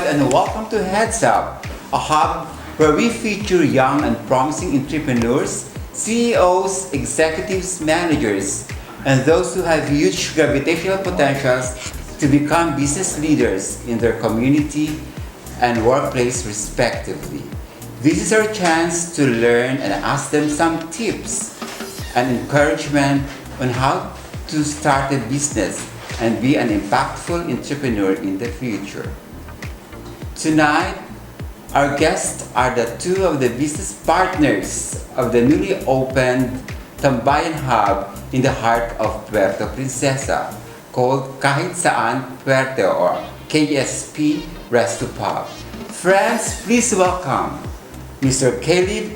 and welcome to Heads Up, a hub where we feature young and promising entrepreneurs, CEOs, executives, managers, and those who have huge gravitational potentials to become business leaders in their community and workplace respectively. This is our chance to learn and ask them some tips and encouragement on how to start a business and be an impactful entrepreneur in the future. Tonight, our guests are the two of the business partners of the newly opened Tambayan Hub in the heart of Puerto Princesa, called Kahit, Saan, Puerto, or KSP Resto Pub. Friends, please welcome Mr.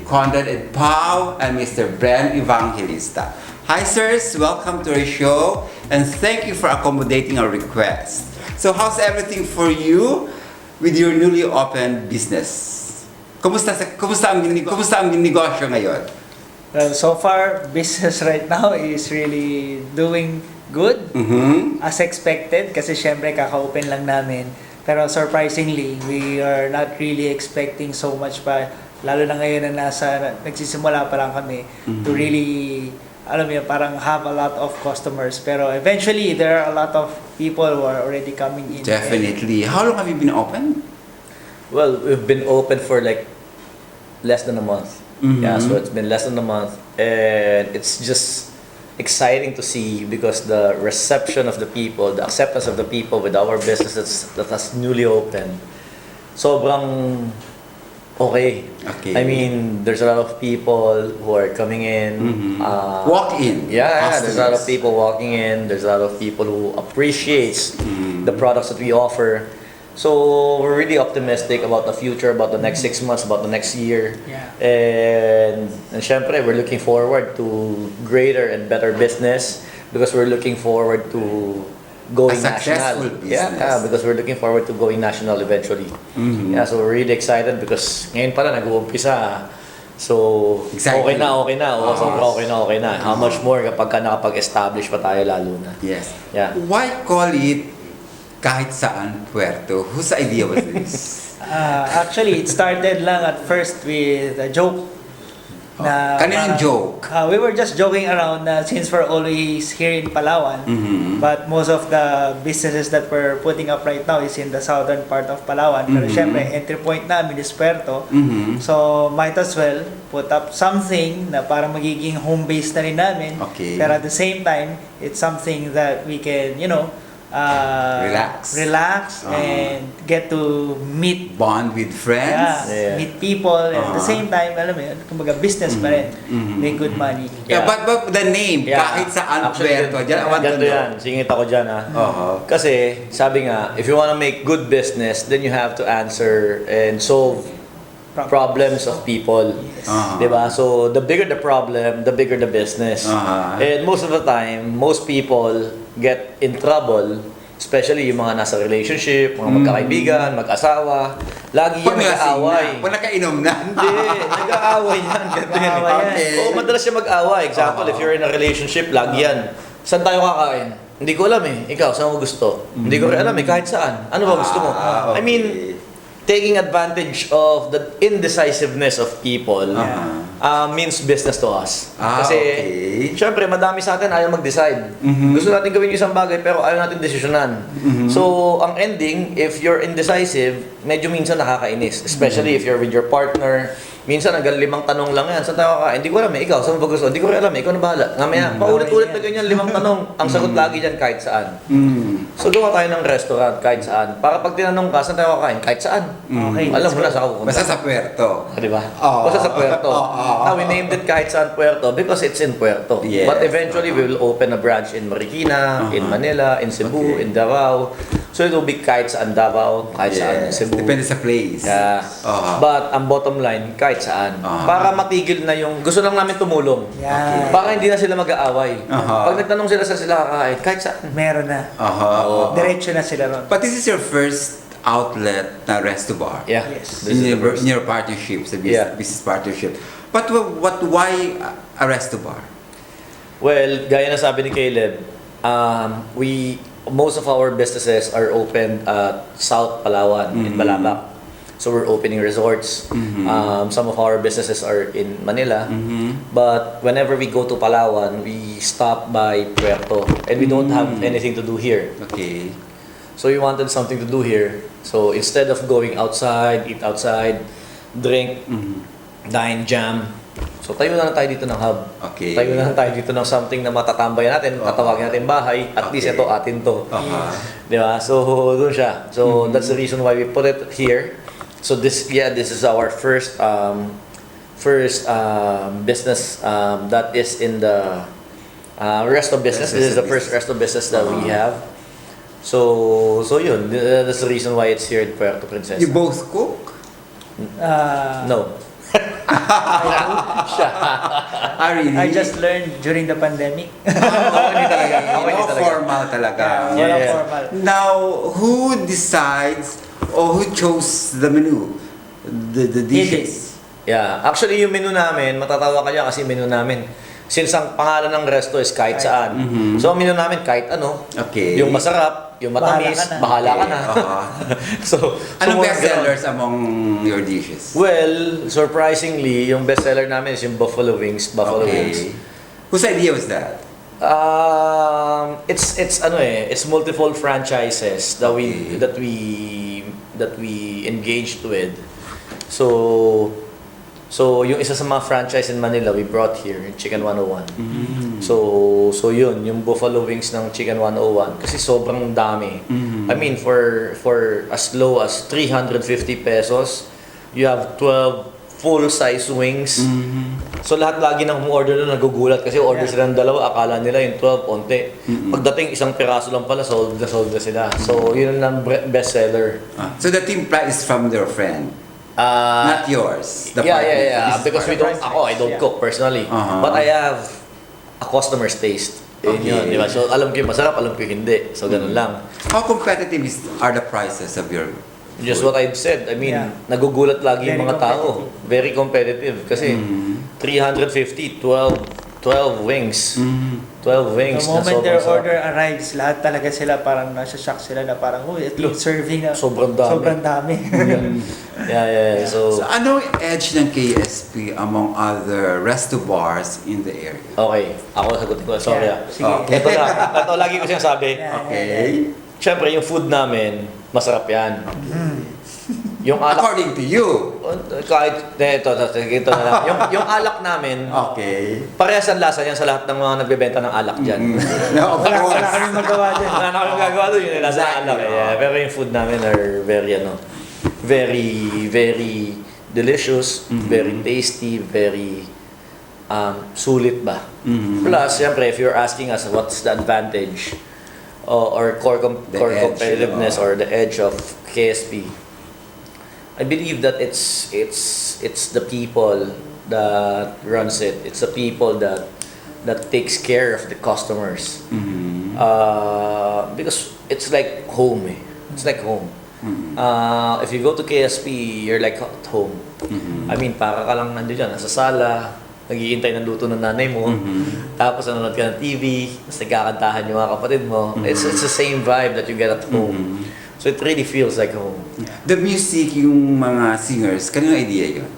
Conrad Edpao and Mr. Bren Evangelista. Hi sirs, welcome to our show and thank you for accommodating our request. So how's everything for you with your newly opened business? Kumusta ang negosyo ngayon? Well, so far, business right now is really doing good as expected kasi syempre kaka-open lang namin. Pero surprisingly, we are not really expecting so much pa, lalo na ngayon na nagsisimula pa lang kami to really, alam mo yun, parang have a lot of customers. Pero eventually, there are a lot of people who are already coming in. Definitely. How long have you been open? Well, we've been open for like less than a month. Yeah, so it's been less than a month. And it's just exciting to see because the reception of the people, the acceptance of the people with our businesses that has newly opened, sobrang okay. I mean, there's a lot of people who are coming in. Walk in. Yeah, there's a lot of people walking in. There's a lot of people who appreciates the products that we offer. So we're really optimistic about the future, about the next 6 months, about the next year. Yeah. And syempre, we're looking forward to greater and better business because we're looking forward to going successful national. business. Yeah, because we're looking forward to going national eventually. Yeah, so we're really excited because ngayon pala nag-uumpisa. So, Exactly. okay na. Sobrang okay na. How much more kapag ka nakapag-establish pa tayo lalo na. Yes. Yeah. Why call it Kahit, Saan, Puerto? Whose idea was this? Actually, it started lang at first with a joke. Kaninong joke? We were just joking around since we're always here in Palawan, but most of the businesses that we're putting up right now is in the southern part of Palawan. Pero syempre, entry point namin is Puerto. So, might as well put up something na para magiging home base na rin namin. Okay. Pero at the same time, it's something that we can, relax and get to meet Bond with friends? meet people and at the same time, alam mo yun, kumbaga business pa rin, make good money. Yeah, but the name, Kahit, Saan, Puerto, I want to Ganito know. yan, singit ako dyan Kasi, sabi nga, if you wanna make good business, then you have to answer and solve problems of people. Diba? So, the bigger the problem, the bigger the business. And most of the time, most people get in trouble, especially yung mga nasa relationship, mga magkakaibigan, mag-asawa. Lagi yan nag-aaway. Pag nakainom na. Hindi, nag-aaway yan. Oo, madalas siya mag-aaway. Example, if you're in a relationship, lagi yan. Saan tayo kakain? Hindi ko alam eh. Ikaw, saan mo gusto? Hindi ko rin alam eh, kahit saan. Ano ba gusto mo? I mean, taking advantage of the indecisiveness of people means business to us. Kasi, syempre, madami sa atin ayaw mag-decide. Gusto natin gawin yung isang bagay, pero ayaw natin desisyonan. So, ang ending, if you're indecisive, medyo minsan nakakainis. Especially if you're with your partner. Minsan, hanggang 5 tanong lang yan. Saan tayo kakain? Hindi ko alam eh. Ikaw, saan mo ba gusto? Hindi ko rin alam eh. Ikaw na bahala. Ngamaya, paulit-ulit na ganyan, 5 tanong. Ang sagot lagi dyan, kahit saan. So, gawa tayo ng restaurant, kahit saan. Para pag tinanong ka, saan tayo kakain? Kahit saan. Okay. Alam mo na saan ako pupunta. Basta sa Puerto. Diba? Basta sa Puerto. Now, we named it Kahit Saan Puerto because it's in Puerto. Yes. But eventually, we will open a branch in Marikina, in Manila, in Cebu, in Davao. So, it will be Kahit Saan Davao, Kahit Saan Cebu. Depende sa place. Yeah. But ang bottom line, kahit saan. Para matigil na yung gusto lang namin tumulong. Yeah. Para hindi na sila mag-aaway. Pag nagtanong sila sa sila kakain, kahit saan. Meron na. Diretso na sila ron. But this is your first outlet na Resto Bar. Yeah. Yes. This is the first. In your partnership, sa business partnership. But why a Resto Bar? Well, gaya na sabi ni Caleb, we most of our businesses are open at South Palawan in Balabac. So we're opening resorts. Some of our businesses are in Manila. But whenever we go to Palawan, we stop by Puerto. And we don't have anything to do here. Okay. So we wanted something to do here. So instead of going outside, eat outside, drink, dine, jam. So tayo na lang tayo dito ng hub. Okay. Tayo na lang tayo dito ng something na matatambayan natin, tatawagin natin bahay, at least ito atin to. Di ba? So doon siya. So that's the reason why we put it here. So this is our first business that is in the resto business. This is the first resto business that we have. So yun, that's the reason why it's here in Puerto Princesa. You both cook? No. Really? I just learned during the pandemic. Hindi talaga. No formal talaga. Walang formal. Now, who decides or who chose the menu? The dishes? Yeah. Actually, yung menu namin, matatawa ka dyan kasi menu namin. Since ang pangalan ng resto is Kahit Saan. So, ang menu namin, kahit ano. Okay. Yung masarap, yung matamis, bahala ka na. So, Anong more best ganun. sellers among your dishes? Well, surprisingly, yung best seller namin is yung buffalo wings. Wings. Whose idea was that? It's multiple franchises that we engaged with. So yung isa sa mga franchise in Manila we brought here, Chicken 101. So yun, yung buffalo wings ng Chicken 101 kasi sobrang dami. I mean for as low as 350 pesos, you have 12 full-size wings. So lahat lagi nang order na nagugulat kasi order sila ng dalawa, akala nila yung 12 onte. Pagdating isang piraso lang pala, sold na sila. So yun ang best seller. So the team price is from their friend? Not yours? Yeah. Because I don't cook personally. But I have a customer's taste. Yun, di ba? So alam ko yung masarap, alam ko yung hindi. So ganun lang. How competitive are the prices of your Just what I've said. I mean, nagugulat lagi yung mga tao. Very competitive. Kasi 350, 12 wings. 12 wings. The moment their order arrives, lahat talaga sila parang nasa-shock sila na parang, at least serving na sobrang dami. Sobrang dami. Yeah. So anong edge ng KSP among other resto bars in the area? Okay, ako sagutin ko. Sorry. Sige. Ito lagi ko sinasabi. Okay. Siyempre, yung food namin, masarap yan. Yung alak, According to you. kahit, ito na lang. Yung alak namin, Okay. parehas ang lasa yan sa lahat ng mga nagbebenta ng alak dyan. No, of Wala course. kaming magawa dyan. Wala na kami magagawa doon, yun yung lasa ng alak. Yeah. Pero yung food namin are very delicious, very tasty, very sulit ba. Plus, siyempre, if you're asking us what's the advantage or core competitiveness or the edge of KSP, I believe that it's the people that runs it. It's the people that takes care of the customers. Because it's like home. It's like home. If you go to KSP, you're like at home. I mean, para ka lang nandun dyan, nasa sala, naghihintay ng luto ng nanay mo, tapos nanonood ka ng TV, tapos nagkakantahan yung mga kapatid mo. It's the same vibe that you get at home. So it really feels like home. The music, yung mga singers, kanino idea yun?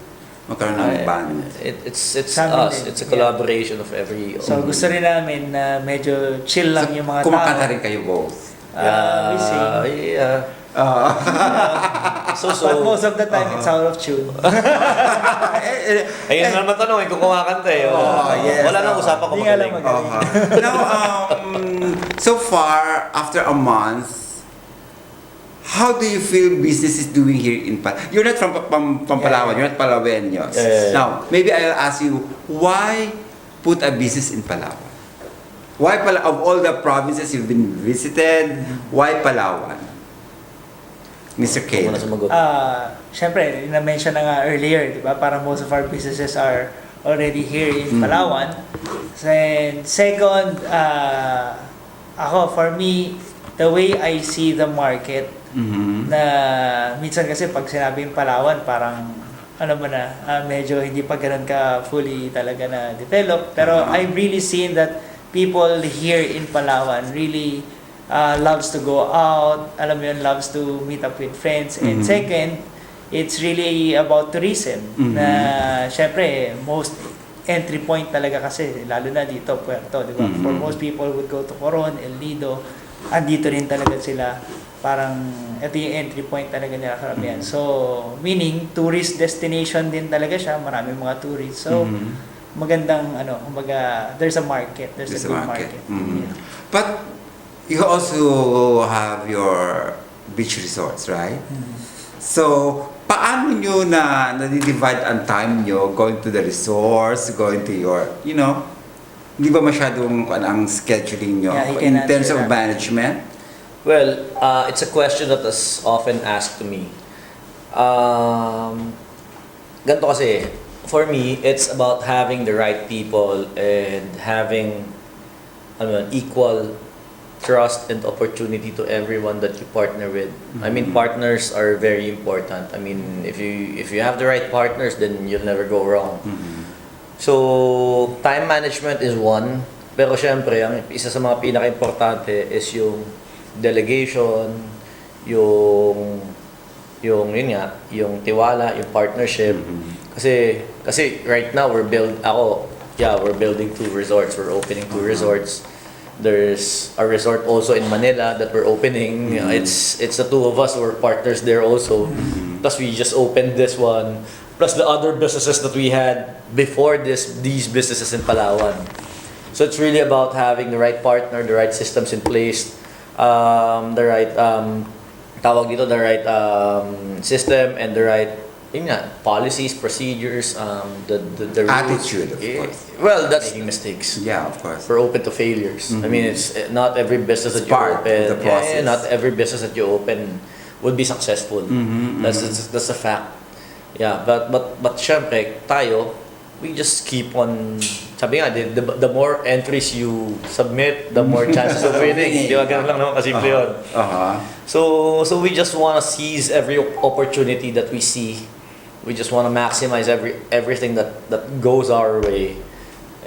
Magkaroon ng band. It's Sa amin us. din. It's a collaboration of every... So gusto rin namin na medyo chill lang yung mga tao. Kumakanta rin kayo both. We sing. Yeah. But most of the time, it's out of tune. Ayun na naman tanong, kung kumakanta eh. Yes. Wala nang usapan ko Hindi nga magaling. lang magaling. Now, so far, after a month, how do you feel business is doing here in Palawan? You're not from Palawan, you're not Palaweños. Yeah. Now, maybe I'll ask you, why put a business in Palawan? Why of all the provinces you've been visited, why Palawan? Mr. K. Muna sumagot. Siyempre, na-mention na nga earlier, di ba? Parang most of our businesses are already here in Palawan. And second, ako, for me, the way I see the market, na minsan kasi pag sinabing Palawan, parang medyo hindi pa ganun ka fully talaga na develop. Pero I've really seen that people here in Palawan really loves to go out, alam mo yun, loves to meet up with friends. And second, it's really about tourism. Na syempre, most entry point talaga kasi, lalo na dito, Puerto, di ba? For most people would go to Coron, El Nido, andito rin talaga sila. Parang, ito yung entry point talaga nila karamihan. So, meaning, tourist destination din talaga siya, maraming mga tourists. So, magandang, kumbaga, there's a market, there's a good market. Yeah. But, you also have your beach resorts, right? So, paano nyo na-divide ang time nyo going to the resorts, going to your, hindi ba masyadong ang scheduling nyo in terms of management? Well, it's a question that is often asked to me. Ganito kasi, for me, it's about having the right people and having equal trust and opportunity to everyone that you partner with. I mean, partners are very important. I mean, if you have the right partners, then you'll never go wrong. So, time management is one. Pero syempre, ang isa sa mga pinaka-importante is yung delegation, yung tiwala, yung partnership. Kasi right now we're building 2 resorts. We're opening 2 resorts. There's a resort also in Manila that we're opening. It's the 2 of us, we're partners there also. Plus we just opened this one. Plus the other businesses that we had before these businesses in Palawan. So it's really about having the right partner, the right systems in place, the right system and the right policies, procedures, the rules. Attitude, of course. Well, that's making mistakes. Yeah, of course. We're open to failures. I mean, it's not every business that you part open. of the process. Not every business that you open would be successful. That's a fact. Yeah, but syempre tayo, we just keep on. Sabi nga, the more entries you submit, the more chances of winning. Di ba ganun lang naman kasimple yun. So we just wanna seize every opportunity that we see. We just want to maximize everything that goes our way.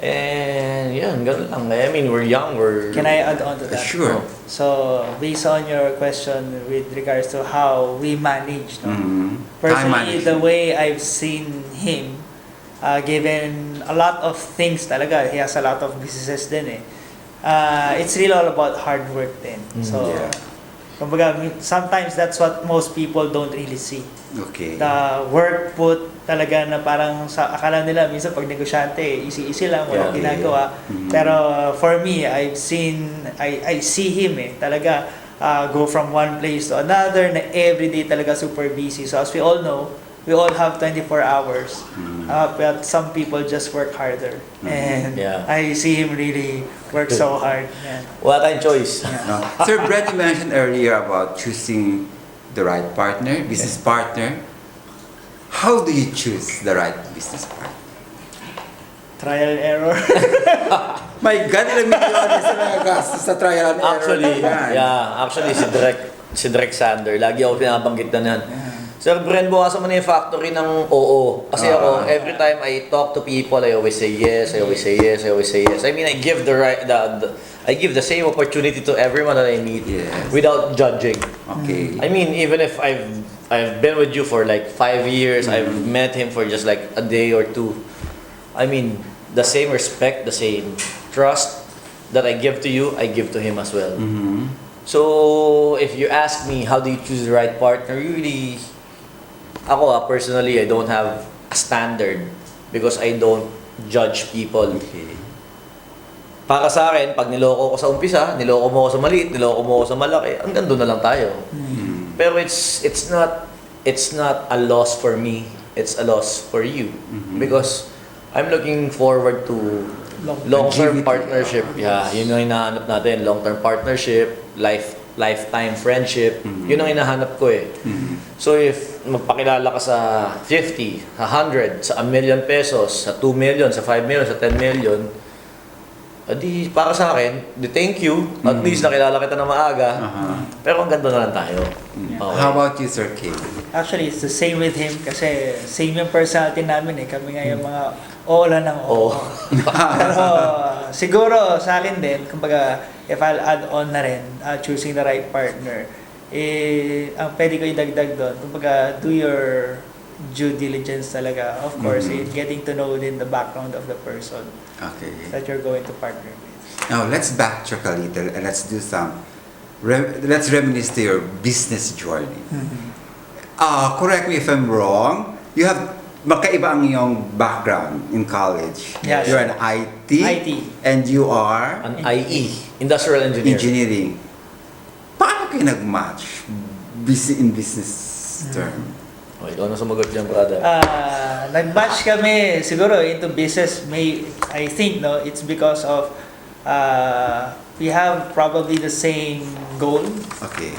And yeah, ganun lang. I mean, we're young. Can I add on to that? Sure. So, based on your question with regards to how we manage, personally, the way I've seen him, given a lot of things talaga, he has a lot of businesses din it's really all about hard work din. So, kumbaga, sometimes that's what most people don't really see. Okay. The work put talaga na parang sa akala nila minsan pag negosyante easy lang walang ginagawa. Pero for me, I see him talaga go from one place to another na everyday talaga super busy. So as we all know, we all have 24 hours. But some people just work harder. And I see him really work so hard. Wala tayong choice. Sir Bren, you mentioned earlier about choosing the right partner, business partner. How do you choose the right business partner? Trial and error. My God, ilang milyones na nagagastos sa trial and error. Actually, si Direk Sander, lagi ako pinabanggit na yan. Sir Bren, bukasan mo na yung factory ng oo. Kasi ako, every time I talk to people, I always say yes, I always say yes, I always say yes. I mean, I give I give the same opportunity to everyone that I meet without judging. Okay. I mean, even if I've been with you for like 5 years, I've met him for just like a day or 2. I mean, the same respect, the same trust that I give to you, I give to him as well. So, if you ask me, how do you choose the right partner? Really, ako personally, I don't have a standard because I don't judge people. Para sa akin, pag niloko ko sa umpisa, niloko mo ako sa maliit, niloko mo ako sa malaki, hanggang doon na lang tayo. Pero it's not a loss for me, it's a loss for you. Because I'm looking forward to long-term partnership. Yeah, yun ang hinahanap natin, long-term partnership, lifetime friendship. Yun ang hinahanap ko So if magpakilala ka sa 50, 100, sa 1 million pesos, sa 2 million, sa 5 million, sa 10 million, di para sa akin, di thank you. At least nakilala kita na maaga. Pero ang ganda na lang tayo. How about you, Sir K? Actually, it's the same with him kasi same yung personality namin Kami nga yung mga oo lang ng oo. Pero siguro sa akin din, kumbaga, if I'll add on na rin, choosing the right partner, ang pwede ko idagdag doon, kumbaga, do your due diligence talaga, of course, in getting to know din the background of the person that you're going to partner with. Now, let's backtrack a little and let's do some, let's reminisce to your business journey. Correct me if I'm wrong, you have magkaiba ang iyong background in college. Yeah, You're sure. an IT, and you are An IE, Industrial Engineer. engineering. Paano kayo nag-match in business term? Oh, ikaw na sumagot dyan, brother. Nag-match kami siguro into business, I think, no, it's because of we have probably the same goal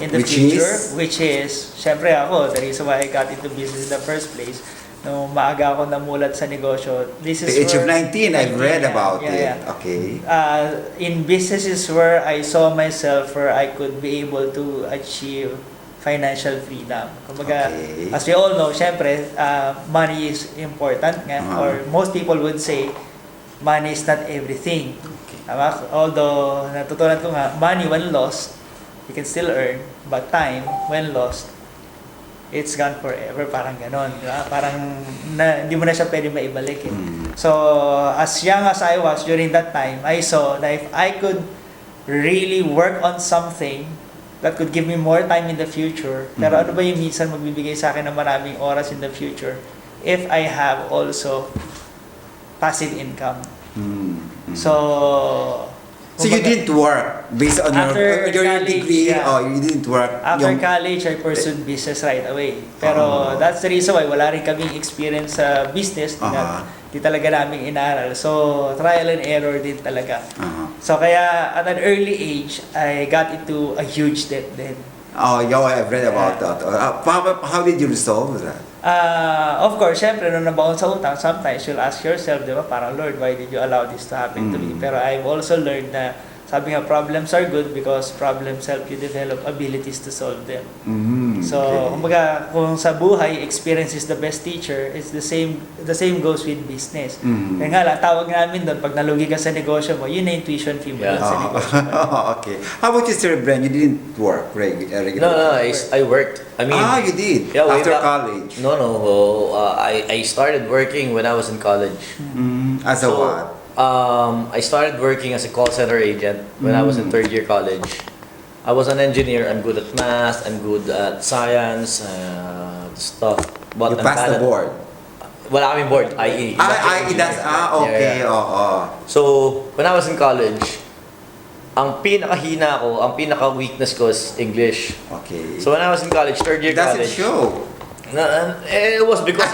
in the future, which is, syempre ako, the reason why I got into business in the first place, nung maaga ako namulat sa negosyo, this is The age of 19, I've read about it. yeah. Okay. In businesses where I saw myself where I could be able to achieve financial freedom. Kumbaga, as we all know, syempre, money is important nga, or most people would say, money is not everything. Although, natutunan ko nga, money when lost, you can still earn, but time when lost, it's gone forever, parang ganon. Diba? Parang hindi mo na siya pwede maibalik. So, as young as I was during that time, I saw that if I could really work on something that could give me more time in the future, pero ano ba yung minsan magbibigay sa akin ng maraming oras in the future if I have also passive income. So you didn't work based on your college, degree, yeah. you didn't work. After college, I pursued business right away. Pero that's the reason why wala rin kaming experience sa business na di talaga namin inaral. So, trial and error din talaga. So, kaya at an early age, I got into a huge debt then. Oh, yeah, I've read about that. How did you resolve that? Of course, syempre, nung nabaon sa utang, sometimes you'll ask yourself, di ba, parang, Lord, why did you allow this to happen to me? Pero I've also learned na, sabi nga, problems are good because problems help you develop abilities to solve them. So, kumbaga, kung sa buhay, experience is the best teacher, it's the same goes with business. Kaya nga lang, tawag namin doon, pag nalugi ka sa negosyo mo, yun na yung tuition fee mo sa negosyo mo. Okay. How about you, Sir Bren? You didn't work regularly? No, I worked. I mean, you did? Yeah, after college? No. I started working when I was in college. As a what? I started working as a call center agent when I was in third year college. I was an engineer. I'm good at math. I'm good at science, stuff. But You passed the board? Wala kaming board, IE. Okay. Yeah. So, when I was in college, ang pinakahina ko, ang pinaka-weakness ko is English. Okay. So when I was in college, third year college. Does it show? It was because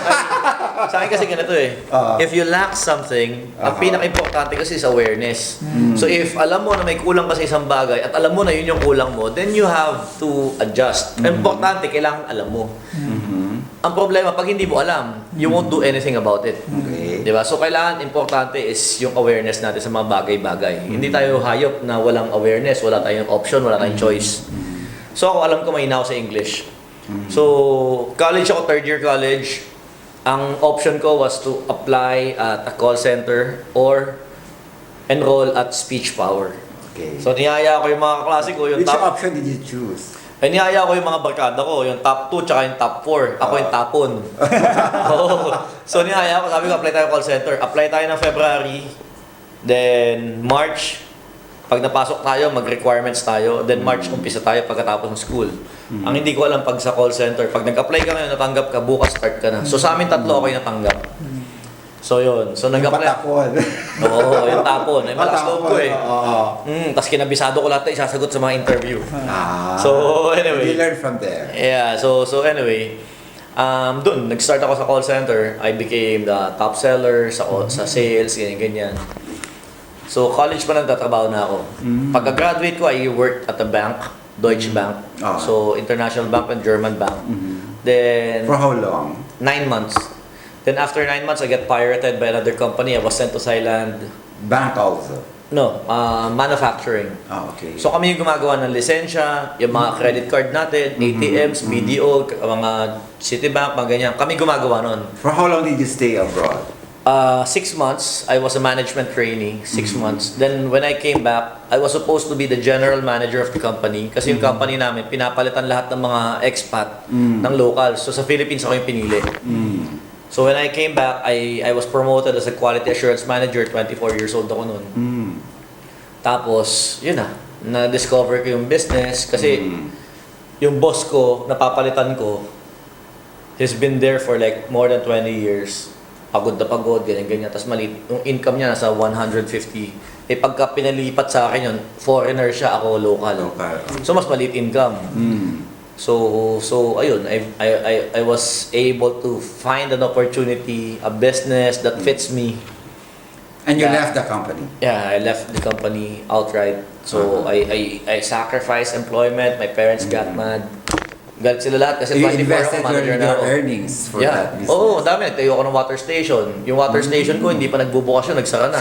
sa akin kasi ganito eh. If you lack something, ang pinaka-importante kasi is awareness. So if alam mo na may kulang ka sa isang bagay at alam mo na yun yung kulang mo, then you have to adjust. Importante, kailangan alam mo. Ang problema, pag hindi mo alam, you won't do anything about it. Okay. Diba? So kailangan, importante is yung awareness natin sa mga bagay-bagay. Hindi tayo hayop na walang awareness, wala tayong option, wala tayong choice. So ako alam ko mahina ako sa English. So, college ako, third year college. Ang option ko was to apply at a call center or enroll at Speech Power. Okay. So, niyaya ko yung mga kaklase ko. Which option did you choose? Niyaya ko yung mga barkada ko, yung top 2 tsaka yung top 4. Ako yung tapon. So, niyaya ko, sabi ko, apply tayo call center. Apply tayo ng February. Then, March, pag napasok tayo, mag-requirements tayo. Then March, umpisa tayo pagkatapos ng school. Ang hindi ko alam pag sa call center, pag nag-apply ka ngayon, natanggap ka, bukas start ka na. So sa amin tatlo ako yung natanggap. So yun. So nag-apply. Oo, yung tapon. Ay, malakas loob ko eh. Tapos kinabisado ko lahat na isasagot sa mga interview. So anyway. You learn from there. Yeah, so anyway. Doon, nag-start ako sa call center. I became the top seller sa sales, ganyan. So, college pa nagtatrabaho na ako. Pagka-graduate ko, I worked at a bank, Deutsche Bank. So, international bank and German bank. Then, for how long? 9 months. Then, after 9 months, I get pirated by another company. I was sent to Thailand. Bank also? No, manufacturing. Okay. So, kami yung gumagawa ng lisensya, yung mga credit card natin, ATMs, BDO, mga Citibank, mga ganyan. Kami gumagawa nun. For how long did you stay abroad? 6 months, I was a management trainee, 6 months. Then when I came back, I was supposed to be the general manager of the company. Kasi yung company namin, pinapalitan lahat ng mga expat ng locals. So sa Philippines ako yung pinili. So when I came back, I was promoted as a quality assurance manager, 24 years old ako noon. Tapos, yun na-discover ko yung business kasi yung boss ko, napapalitan ko, he's been there for like more than 20 years. Pagod na pagod, ganyan-ganyan. Tapos maliit, yung income niya nasa 150. Eh pagka pinalipat sa akin yun, foreigner siya, ako local. So mas maliit income. So ayun, I was able to find an opportunity, a business that fits me. And you left the company? Yeah, I left the company outright. So I sacrificed employment, my parents got mad. Galit sila lahat kasi You 24 invested ako, manager na your ako. earnings for that business? Oo, dami. Nagtayo ako ng water station. Yung water station ko, hindi pa nagbubukas yun, nagsara na.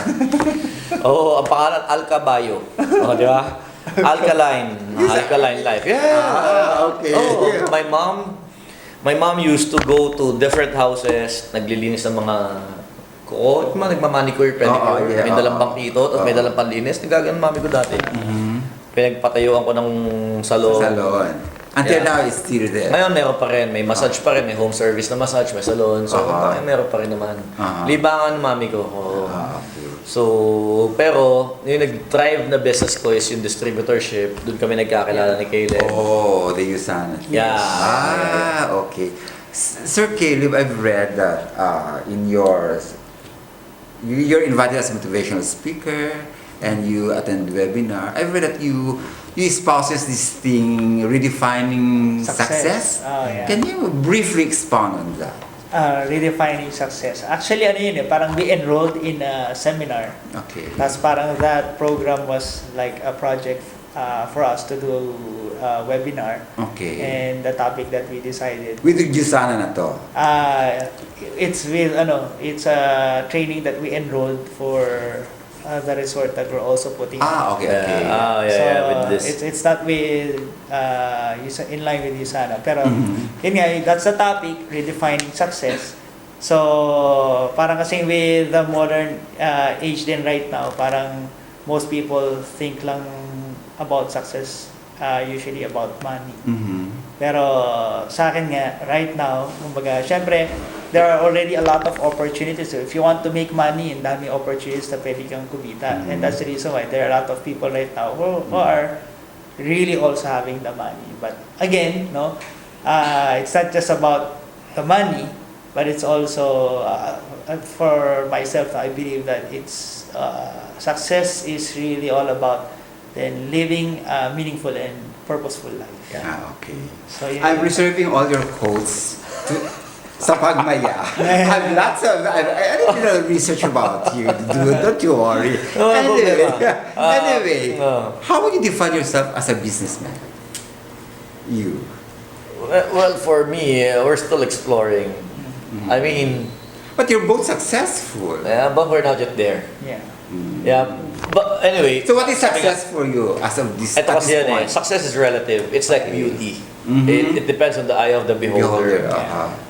Oo, ang pangalan, Alcabayo. Di ba? Alkaline life. Yeah. Okay. Oh, my mom used to go to different houses, naglilinis ng mga nagmamanicure, pedicure, may dalang bangkito, tapos may dalang panlinis. Nagaganon mami ko dati. Pinagpatayuan ko ng salon. Until now, it's still there. Ngayon, meron pa rin. May massage pa rin. May home service na massage. May salon. So, meron pa rin naman. Libangan ng mami ko. Okay. So, pero, yung nag-thrive na business ko is yung distributorship. Doon kami nagkakilala ni Caleb. Oh, the Saan. Yeah. Okay. Sir Caleb, I've read that you're invited as a motivational speaker and you attend webinar. I've read that you espouses this thing, redefining success. Oh, yeah. Can you briefly expound on that? Redefining success. Actually, parang we enrolled in a seminar. Okay. Tapos parang that program was like a project for us to do a webinar. Okay. And the topic that we decided. With Sana na to? It's it's a training that we enrolled for the resort that we're also putting on. Okay. So, with this. it's not with in line with Sana. Pero yun nga, that's the topic, redefining success. So parang kasi with the modern age din right now, parang most people think lang about success, usually about money. Pero sa akin nga, right now, kumbaga, syempre, there are already a lot of opportunities. So if you want to make money, ang dami opportunities na pwede kang kumita. And that's the reason why there are a lot of people right now who are really also having the money. But again, it's not just about the money, but it's also, for myself, I believe that it's success is really all about then living a meaningful and purposeful life. Okay. So, I'm reserving all your quotes sa pagmaya. I have lots of, I did a little research about you, dude. Don't you worry. Anyway, how would you define yourself as a businessman? You. Well, for me, we're still exploring. I mean, but you're both successful. But we're not yet there. Yeah. But anyway. So what is success for you as of this point? Success is relative. It's like beauty. It depends on the eye of the beholder.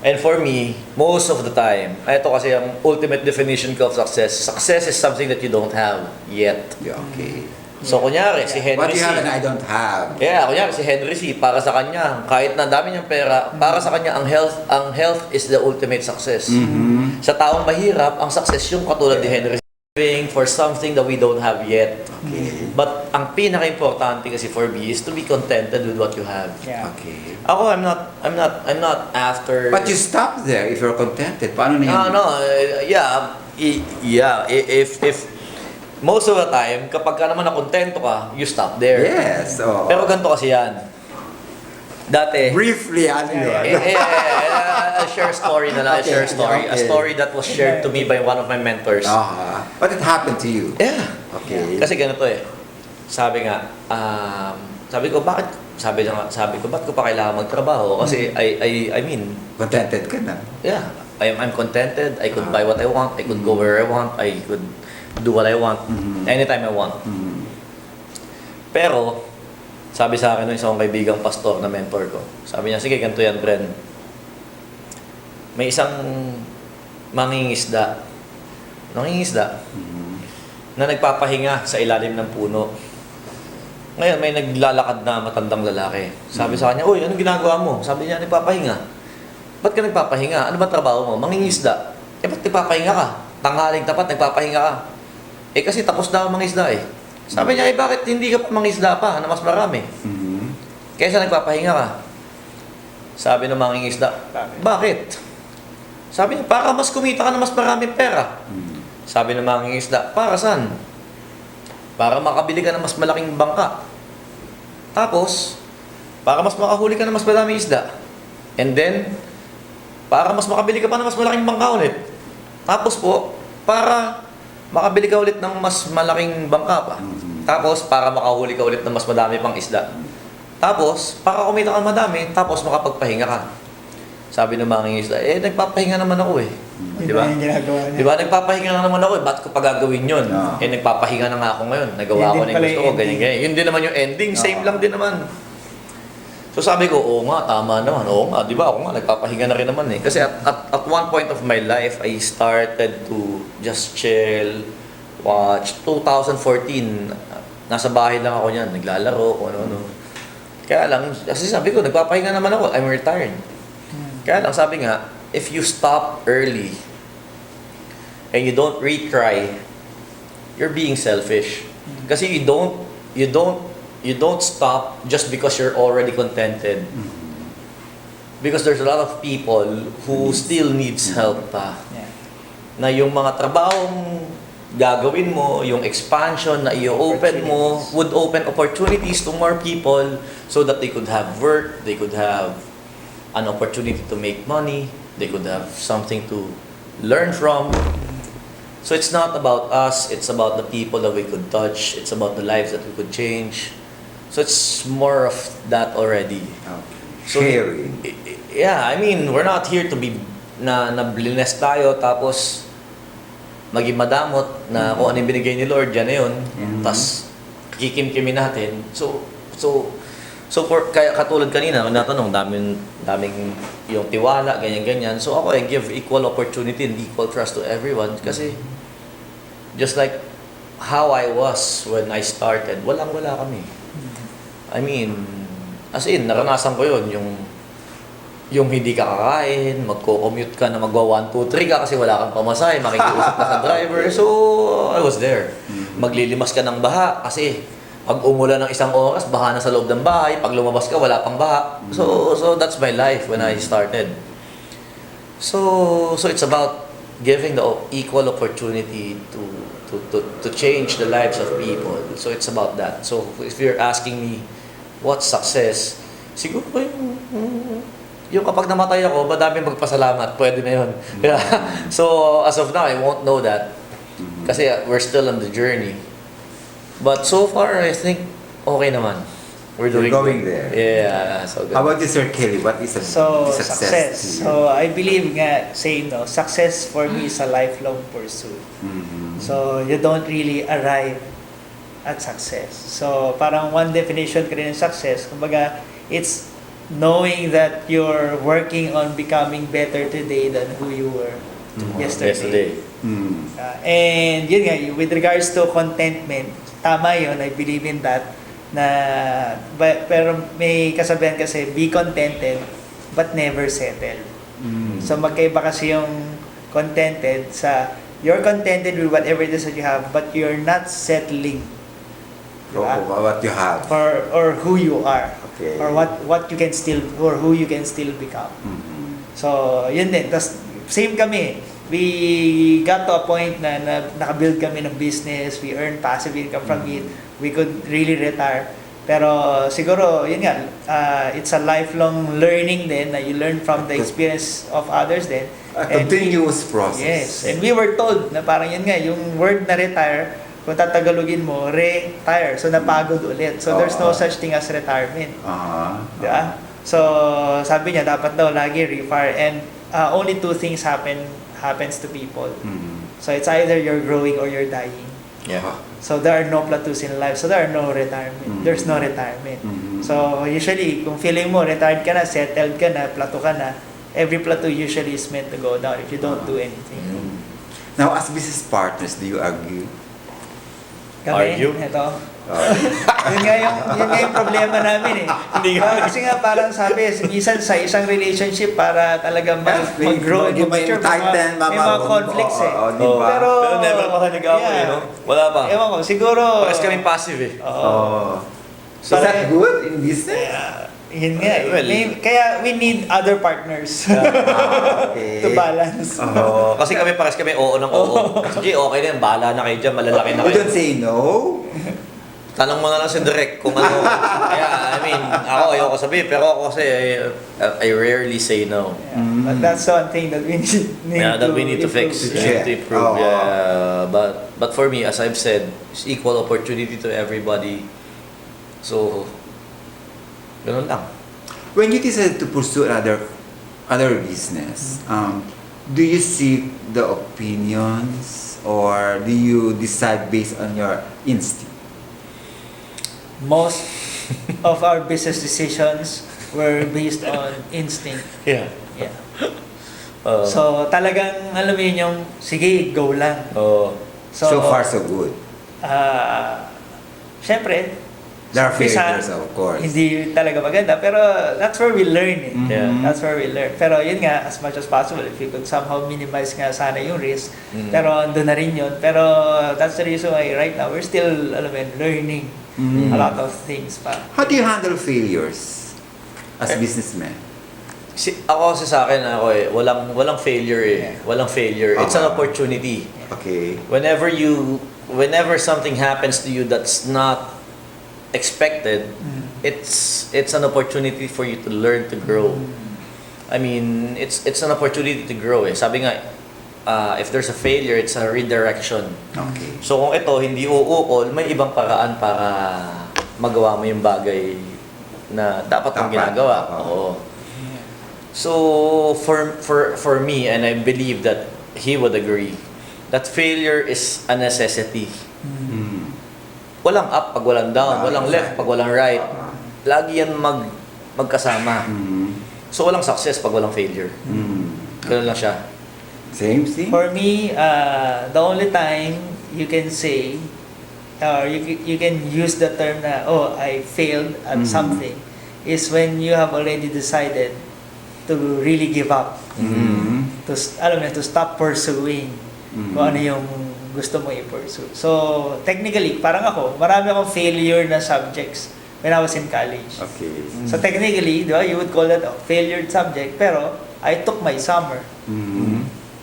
And for me, most of the time, ito kasi ang ultimate definition ko of success. Success is something that you don't have yet. Okay. So kunyari, si Henry What you C. have and I don't have. Yeah, kunyari si Henry C. Para sa kanya, kahit na dami niyang pera, para sa kanya ang health is the ultimate success. Sa taong mahirap, ang success yung katulad ni Henry C. For something that we don't have yet. Okay. But ang pinaka-importante kasi for me is to be contented with what you have. Yeah. Okay. Ako, I'm not after. But you stop there if you're contented. Paano na yun? If most of the time, kapag ka naman nakontento ka, you stop there. Yes. Pero ganito kasi yan. Dati. Briefly, a share story na lang. Okay, A story that was shared to me by one of my mentors. But it happened to you? Yeah. Okay. Kasi ganito sabi nga, sabi ko, ba't ko pa kailangan magtrabaho? Kasi, I mean... Contented ka na? Yeah. I'm contented. I could buy what I want. I could go where I want. I could do what I want. Anytime I want. Pero, sabi sa akin ng isang kaibigang pastor na mentor ko, sabi niya, sige, ganito yan, Bren. May isang mangingisda nangingisda, na nagpapahinga sa ilalim ng puno. Ngayon, may naglalakad na matandang lalaki. Sabi sa kanya, "Uy, anong ginagawa mo?" Sabi niya, "Nagpapahinga." "Ba't ka nagpapahinga? Ano ba trabaho mo?" "Mangingisda." "Eh, ba't nagpapahinga ka? Tanghaling tapat, nagpapahinga ka." "Eh, kasi tapos na ang mangisda eh." Sabi niya, "Eh, bakit hindi ka pa mangisda pa na mas marami? Kaysa nagpapahinga ka?" Sabi ng mangingisda, "Bakit?" Sabi niya, "Para mas kumita ka na mas maraming pera." Sabi ng mangingisda, "Para saan?" "Para makabili ka ng mas malaking bangka. Tapos, para mas makahuli ka ng mas maraming isda. And then, para mas makabili ka pa ng mas malaking bangka ulit. Tapos po, para makabili ka ulit ng mas malaking bangka pa. Tapos, para makahuli ka ulit ng mas madami pang isda. Tapos, para kumita ka madami, tapos makapagpahinga ka." Sabi ng mangingisda, "Eh, nagpapahinga naman ako eh." Di ba? Yung ginagawa niya. Di ba? Nagpapahinga na naman ako eh. Ba't ko pa gagawin yun? Eh, nagpapahinga na nga ako ngayon. Nagawa ko na yung gusto ko. Ganyan. Yun din naman yung ending. Same lang din naman. So sabi ko, oo nga, tama naman. Oo nga, di ba? Ako nga, nagpapahinga na rin naman eh. Kasi at one point of my life, I started to just chill, watch. 2014, nasa bahay lang ako niyan. Naglalaro, kung ano-ano. Kaya lang, kasi sabi ko, nagpapahinga naman ako. I'm retired. Kaya lang, sabi nga, if you stop early and you don't retry, you're being selfish. Kasi you don't stop just because you're already contented. Because there's a lot of people who still needs help pa. Na yung mga trabahong gagawin mo, yung expansion na i-open mo, would open opportunities to more people so that they could have work, they could have an opportunity to make money, they could have something to learn from. So it's not about us, it's about the people that we could touch, it's about the lives that we could change. So it's more of that already. So, Sharing. yeah, I mean, we're not here to be na blessed tayo tapos maging madamot na kung ano yung binigay ni Lord, yan na yun. Tapos kikimkimin natin. So for kaya katulad kanina, natanong daming yung tiwala, ganyan. So ako I give equal opportunity and equal trust to everyone kasi just like how I was when I started, walang-wala kami. I mean, as in, naranasan ko yun, yung hindi ka kakain, magko-commute ka na magwa 1, 2, 3 ka kasi wala kang pamasahe, makikiusap ka sa driver. So, I was there. Maglilimas ka ng baha kasi pag umulan ng 1 oras, baha na sa loob ng bahay. Pag lumabas ka, wala pang baha. So that's my life when I started. So it's about giving the equal opportunity to change the lives of people. So it's about that. So if you're asking me, what's success? Siguro yung kapag namatay ako, madaming magpasalamat. Pwede na yun. So as of now, I won't know that. Kasi we're still on the journey. But so far, I think okay naman. We're going there. Yeah, so good. How about you, Sir Kelly? What is success? So I believe nga, same no, success for me is a lifelong pursuit. So you don't really arrive at success. So parang one definition ka rin ng success, kumbaga, it's knowing that you're working on becoming better today than who you were yesterday. And yun nga, with regards to contentment, tama yun, I believe in that. Pero may kasabihan kasi, be contented but never settle. So magkaiba kasi yung contented sa, you're contented with whatever it is that you have, but you're not settling. What you have. Or who you are. Okay. Or what you can still, or who you can still become. So, yun din. Tas, same kami. We got to a point na nakabuild kami ng business, we earn passive income from it, we could really retire. Pero siguro, yun nga, it's a lifelong learning din na you learn from the experience of others din. A continuous process. Yes, and we were told na parang yun nga, yung word na retire, kung tatagalogin mo, retire. So napagod ulit. So there's no such thing as retirement. Diba? So sabi niya, dapat daw lagi refire. And only 2 things happens to people. So it's either you're growing or you're dying. Yeah. So there are no plateaus in life. So there are no retirement. There's no retirement. So usually, kung feeling mo retired ka na, settled ka na, plateau ka na, every plateau usually is meant to go down if you don't do anything. Now, as business partners, do you argue? Kami, Argue? ito. Yun nga yung problema namin eh. Kasi nga parang sabi, minsan sa isang relationship para talaga mag-grow in the future, may mga conflicts eh. Diba? Pero never pa kayo nag-away, yeah. no? Wala pa. Ewan ko, siguro... Parehas kami passive eh. So, is that good in business? Yun nga eh. Well, Kaya we need other partners Okay. to balance. Kasi kami parehas kami oo ng oo. Sige, okay na yan. Bahala na kayo dyan. Malalaki na You kayo. don't say no? Tanong mo na lang si Direk kung ano. Kaya, I mean, ako ayoko sabihin. Pero ako kasi, I rarely say no. Yeah. But that's one thing that we need To fix. To check. To improve. Oo. Yeah. But for me, as I've said, it's equal opportunity to everybody. So, ganun lang. When you decide to pursue other business, do you seek the opinions or do you decide based on your instinct? Most of our business decisions were based on instinct. Yeah. Yeah. So talagang alam mo yun yung sige, go lang. So far, so good. Syempre, There are umpisa, failures, of course. hindi talaga maganda, pero that's where we learn eh. Yeah. That's where we learn. Pero yun nga, as much as possible, if you could somehow minimize nga sana yung risk, pero andun na rin yun. Pero that's the reason why right now, we're still, alam mo yun, learning a lot of things pa. How do you handle failures as businessmen? Ako kasi sa akin, walang failure eh. Yeah. Walang failure. It's an opportunity. Okay. Whenever something happens to you that's not expected, it's an opportunity for you to learn to grow. I mean, it's an opportunity to grow eh. Sabi nga, if there's a failure, it's a redirection. Okay. So kung ito hindi uukol, may ibang paraan para magawa mo yung bagay na dapat mong ginagawa. Oo. So for me, and I believe that he would agree, that failure is a necessity. Walang up pag walang down, walang left pag walang right. Lagi yan magkasama. So walang success pag walang failure. Ganun lang siya. Same thing? For me, the only time you can say, or you can use the term na, oh, I failed at something, is when you have already decided to really give up. To stop pursuing kung ano yung gusto mo i-pursue. So, technically, parang ako, marami akong failure na subjects when I was in college. Okay. So, technically, di ba, you would call that a failured subject, pero I took my summer.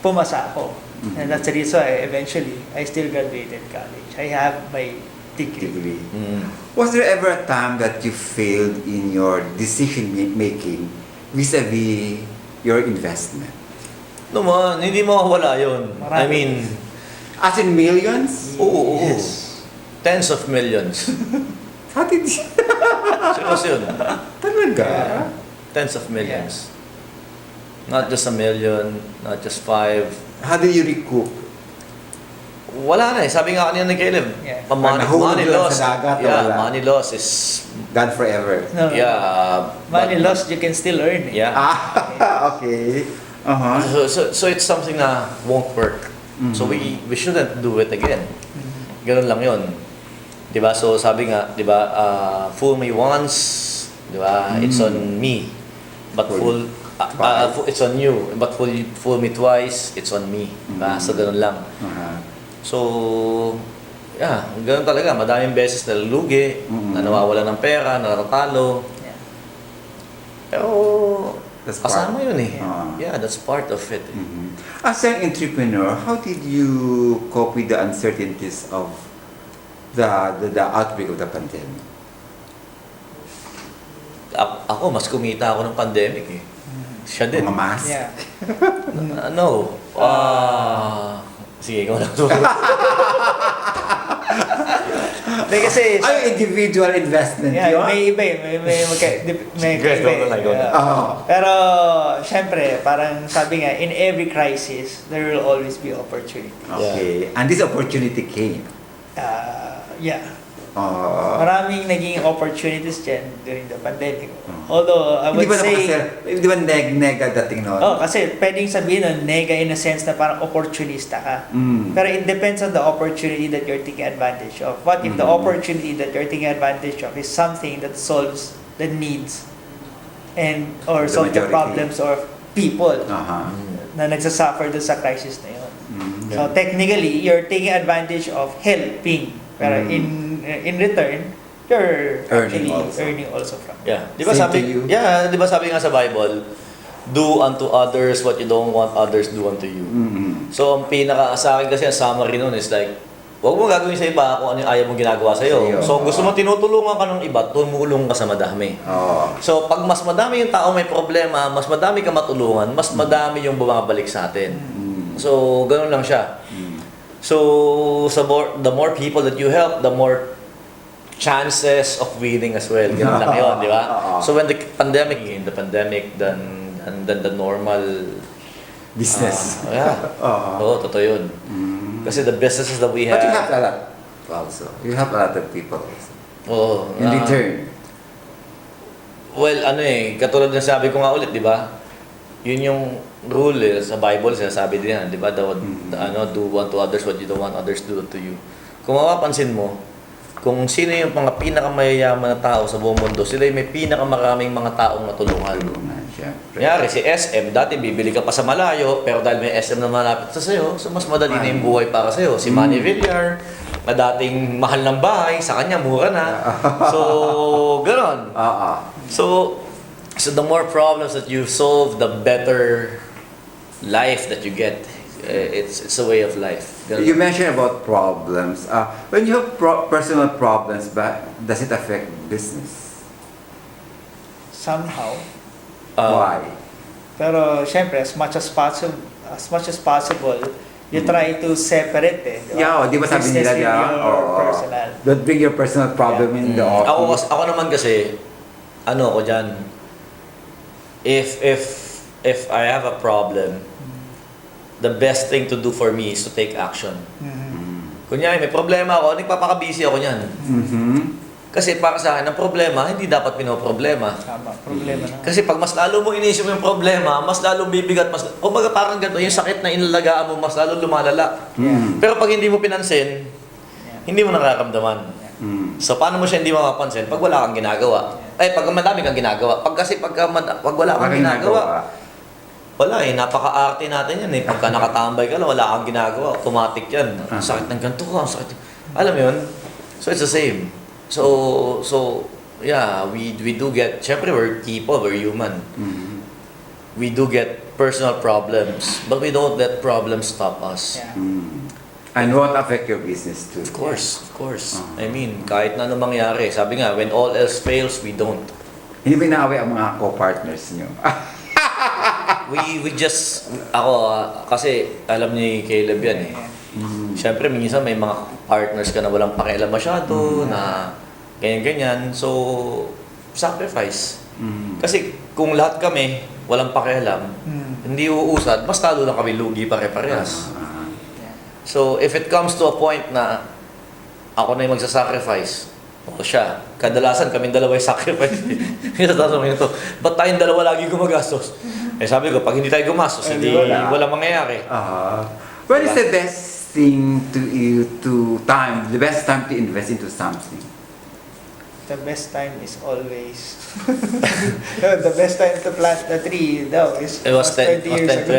Pumasa ako. And that's the reason eventually, I still graduated college. I have my degree. Was there ever a time that you failed in your decision making vis-a-vis your investment? No man, hindi mawawala yun. Marami. I mean, As in millions? oo. Yes. Tens of millions. How did you... Seryoso yun. Talaga? Tens of millions. Not just a million, not just 5. How did you recoup? Wala na eh. Sabi nga kanina ni Caleb, Yeah. Nahulog money lang loss. sa dagat, Yeah, wala. money loss is... Gone forever. No. Yeah. Money but- lost, you can still earn it. Yeah. Okay. Uh-huh. So it's something na won't work. So we shouldn't do it again. Ganun lang yun. 'Di ba? So sabi nga, 'di ba, fool me once, 'di ba? It's on me. But it's on you. But fool me twice, it's on me. 'Di ba? So ganun lang. So yeah, ganun talaga. Madaming beses na lugi, na nawawala ng pera, na natatalo. Yeah. Pero That's kasama part. yun eh. Ah. Yeah, that's part of it. As an entrepreneur, how did you cope with the uncertainties of the outbreak of the pandemic? Ako, mas kumita ako ng pandemic eh. Siya din. Mga mask? Yeah. No. Sige, ikaw lang. Hindi kasi, Ay, individual investment yeah, yun? may iba eh. May Great, iba go na. Pero, syempre, parang sabi nga, in every crisis, there will always be opportunity. Okay. And this opportunity came. Yeah. Maraming naging opportunities dyan during the pandemic. Although, I would say... Hindi ba neg-nega dating noon? Kasi pwedeng sabihin nun, nega in a sense na parang opportunista ka. Pero it depends on the opportunity that you're taking advantage of. What if the opportunity that you're taking advantage of is something that solves the needs or solve the problems of people na nagsasuffer dun sa crisis na yun. So technically, you're taking advantage of helping. Pero in return, you're actually earning also from it. Yeah. Di ba sabi nga sa Bible, do unto others what you don't want others do unto you. So ang sa akin kasi ang summary nun is like, huwag mo gagawin sa iba kung ano yung ayaw mong ginagawa sa'yo. So gusto mo tinutulungan ka ng iba, tumulong ka sa madami. So pag mas madami yung tao may problema, mas madami ka matulungan, mas madami yung bumabalik sa atin. So ganun lang siya. So the more people that you help, the more chances of winning as well. Ganun lang yun, di ba? So when the pandemic, then the normal business. Oo, totoo yun. Kasi the businesses that we have... But you have a lot also. You have a lot of people also. Oo. In return. Well, katulad ng sabi ko nga ulit, di ba? Yun yung rule sa Bible, sinasabi din yan, di ba? Do unto others what you don't want others to do to you. Kung mapapansin mo, kung sino yung mga pinakamayayaman na tao sa buong mundo, sila yung may pinakamaraming mga taong matulungan. Kunyari, si SM, dati bibili ka pa sa malayo, pero dahil may SM na malapit sa sayo, so mas madali na yung buhay para sa'yo. Si Manny Villar, na dating mahal ng bahay, sa kanya mura na. So, gano'n. So the more problems that you solve, the better life that you get. It's a way of life. You mentioned about problems. When you have personal problems, does it affect business? Somehow. Why? Pero syempre, as much as possible, you try to separate Di ba sabi nila personal. Don't bring your personal problem in the office. Ako naman kasi, ako dyan, if I have a problem, the best thing to do for me is to take action. Kunyari, may problema ako, nagpapaka-busy ako niyan. Kasi para sa akin, ang problema, hindi dapat pinoproblema. Tama, problema na. Kasi pag mas lalo mo inisip yung problema, mas lalo bibigat, kumbaga parang ganito, yung sakit na inalagaan mo, mas lalo lumalala. Pero pag hindi mo pinansin, hindi mo nararamdaman. So paano mo siya hindi mapapansin? Pag wala kang ginagawa. Pag madami kang ginagawa. Pag wala kang ginagawa, wala napaka-arte natin yan Pagka nakatambay ka lang, wala kang ginagawa, automatic yan. Ang sakit ng ganito ka, ang sakit. Alam mo yun? So it's the same. So yeah, we do get, syempre we're people, we're human. We do get personal problems, but we don't let problems stop us. And won't affect your business too. Of course. I mean, kahit na anong mangyari, sabi nga, when all else fails, we don't. Hindi ba inaaway ang mga co-partners nyo? we just, kasi alam ni Caleb yan Siyempre, minsan may mga partners ka na walang pakialam masyado, na ganyan-ganyan. So, sacrifice. Kasi kung lahat kami walang pakialam, hindi uusad, mas talo lang kami lugi pare-parehas. So, if it comes to a point na ako na yung magsasacrifice, o siya, kadalasan kaming dalawa yung sacrifice. Itatanong ito, ba't tayong dalawa lagi gumagastos? Sabi ko, pag hindi tayo gumastos, hindi wala mangyayari. What is the best thing the best time to invest into something? The best time is always the best time to plant the tree is it was 20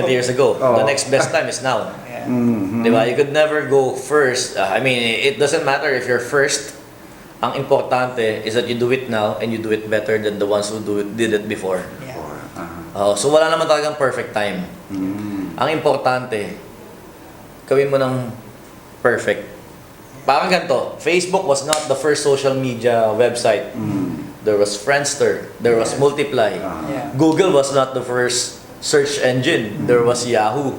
years ago. The next best time is now. Diba? You could never go first. I mean, it doesn't matter if you're first. Ang importante is that you do it now and you do it better than the ones who did it before. So wala naman talagang perfect time. Ang importante, gawin mo ng perfect. Parang ganito, Facebook was not the first social media website. There was Friendster, there was Multiply. Google was not the first search engine, there was Yahoo.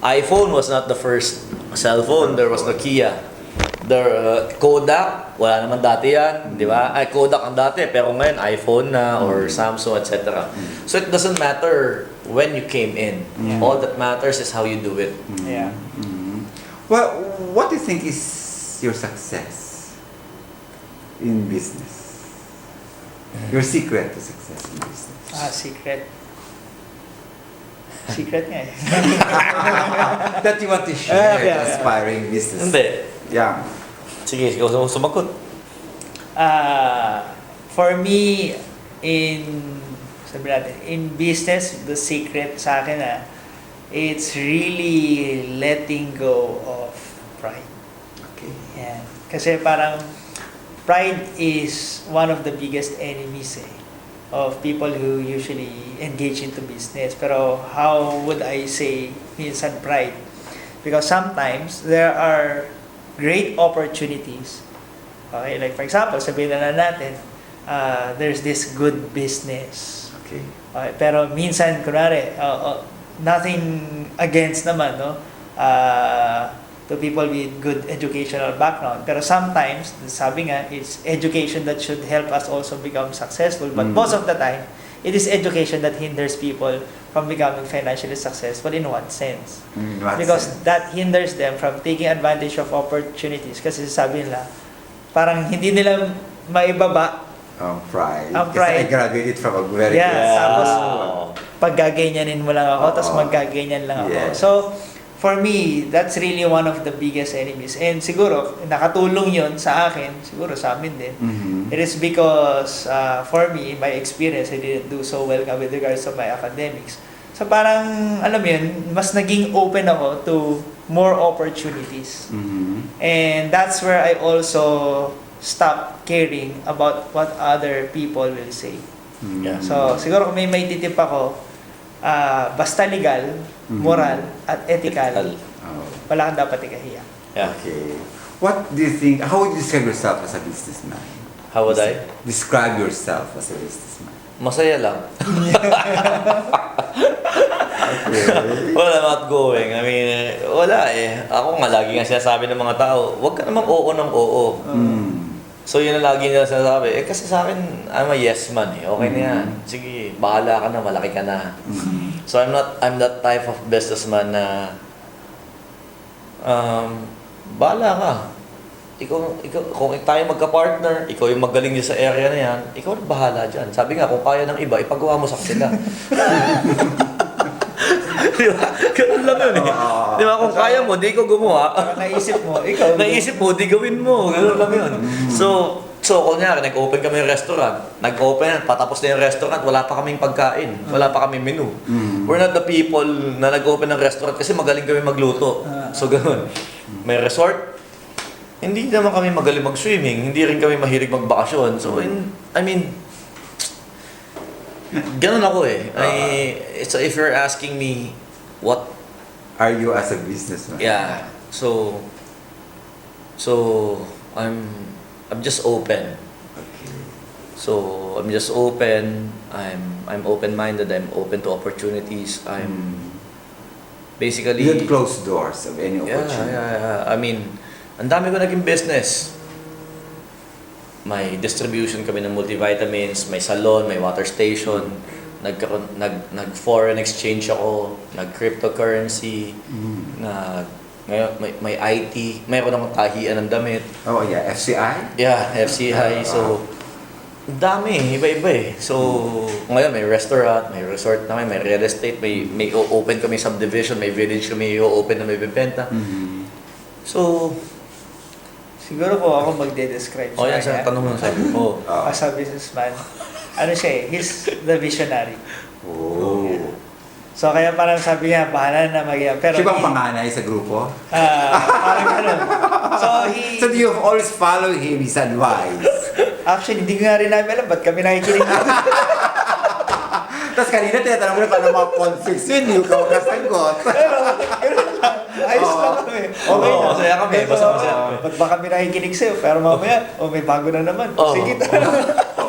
iPhone was not the first cell phone, there was Nokia. Kodak, wala naman dati yan, di ba? Kodak ang dati, pero ngayon iPhone na or Samsung, etc. So it doesn't matter when you came in. All that matters is how you do it. Well, what do you think is your success? in business? Your secret to success in business? Secret. Secret nga eh. That you want to share Okay, to okay. aspiring business. Hindi. Yeah. Sige, ikaw sumagot. For me, sabi natin, in business, the secret sa akin it's really letting go of pride. Okay. Yan. Kasi parang pride is one of the biggest enemies of people who usually engage into business. Pero how would I say minsan pride? Because sometimes there are great opportunities. Okay, like for example, sabihin na natin, there's this good business. Okay. Okay, pero minsan, kunwari, nothing against naman, no? To people with good educational background. Pero sometimes, sabi nga, it's education that should help us also become successful. But most of the time, it is education that hinders people from becoming financially successful. In what sense? Because that hinders them from taking advantage of opportunities. Kasi sabi nila, parang hindi nila maibaba Pride. ang Kasi I pride. graduated from a very Yeah, good tapos school. paggaganyanin mo lang ako, tapos Oo. maggaganyan lang ako. Yes. So, for me, that's really one of the biggest enemies. And siguro, nakatulong yun sa akin, siguro sa amin din. Mhm. It is because, for me, my experience, I didn't do so well with regards to my academics. So parang, alam mo yun, mas naging open ako to more opportunities. Mhm. And that's where I also stop caring about what other people will say. Mhm. Yeah. So, siguro kung may titip ako, basta legal, moral, at ethical, Oh. wala kang dapat ikahiya. Yeah. Okay. What do you think? How would you describe yourself as a businessman? How would I? Describe yourself as a businessman. Masaya lang. Okay. Well, I'm outgoing. I mean, wala eh. Ako nga, lagi nga sinasabi ng mga tao, huwag ka namang oo ng oo. So yun ang lagi nila sinasabi. Kasi sa akin, I'm a yes man eh. Okay na yan. Sige, bahala ka na, malaki ka na. So I'm that type of businessman na bahala ka. Ikaw, kung tayo magka-partner, ikaw yung magaling dyan sa area na yan, ikaw na bahala dyan. Sabi nga, kung kaya ng iba, ipagawa mo sa kanila. Di ba? Ganun lang yun eh. Di ba? Kung kaya mo, di ko gumawa. Naisip mo, ikaw. Naisip mo, di gawin mo. Ganun lang yun. So kunyari, nag-open kami yung restaurant. Nag-open, patapos na yung restaurant, wala pa kaming pagkain. Wala pa kaming menu. We're not the people na nag-open ng restaurant kasi magaling kami magluto. So ganun. May resort, hindi naman kami magaling mag-swimming. Hindi rin kami mahilig magbakasyon. So, I mean, ganun ako eh. So if you're asking me, what Are you as a businessman? Yeah. So I'm just open. Okay. So I'm just open. I'm open-minded. I'm open to opportunities. I'm basically You don't close doors of any opportunity. yeah. I mean, ang dami ko naging business. May distribution kami ng multivitamins, may salon, may water station. Nag-foreign exchange ako, nag-cryptocurrency, ngayon may IT, mayroon akong tahian ng damit. Oh yeah, FCI? Yeah, FCI. So, ang dami, iba-iba eh. So, ngayon may restaurant, may resort na may real estate, may open kami subdivision, may village kami open na may bibenta. So, Siguro po ako magde-describe yan sa tanong mo sabi mo. as a businessman. Ano siya eh, he's the visionary. Oh. So kaya parang sabi niya, bahala na mag pero Siya bang panganay sa grupo? parang ganun. So do you always follow his advice? Actually, hindi ko nga rin namin alam ba't kami nakikinig dito. Tapos kanina tinatanong ko na paano mga conflicts yun, yung kasagot. Pero, ganun lang. Ayos lang kami. Okay na. Masaya kami, Pero, masaya kami. ba't ba kami nakikinig sa'yo? Pero mamaya, may bago na naman. Sige.